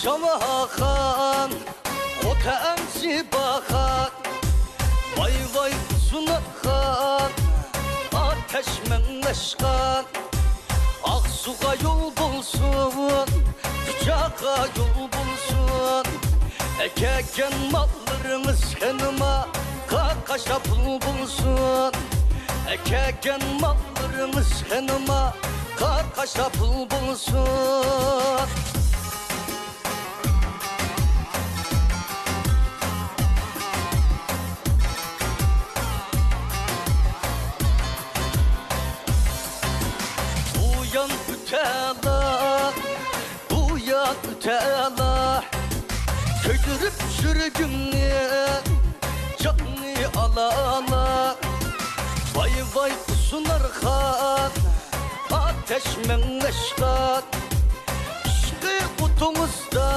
kaşama hakan Otemsi bakan Vay vay sunakan Ateş menleşkan Aksuğa yol bulsun Bıçağa yol bulsun Ekeken mallarımız hanıma Kakaşa pul bulsun Ekeken mallarımız hanıma Kakaşa pul bulsun Uyan ütela, uyan ütela Köydürüp sürgünlü, canlı ala ala Vay vay sunar khan, ateş menleşkan İşte kutumuzda,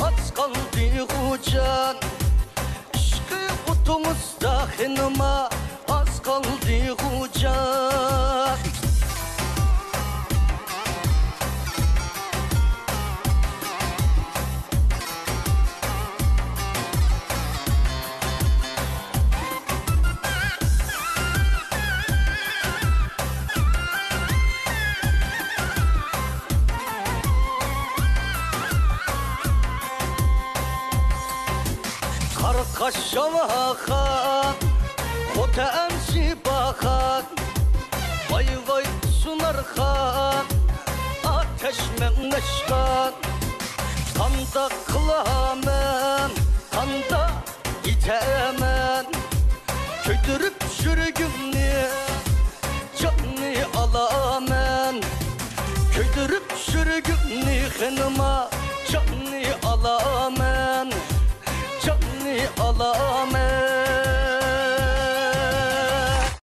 az kaldı ucan İşte kutumuzda hanıma, az kaldı ucan Kaşama hakan, Otemsi bakan Vay vay sunar khan, ateş menleşkan Kanda kılamen, kanda itemen Köydürüp sürgünlü, canlı alamen Köydürüp sürgünlü hanıma, canlı alamen Canlı ala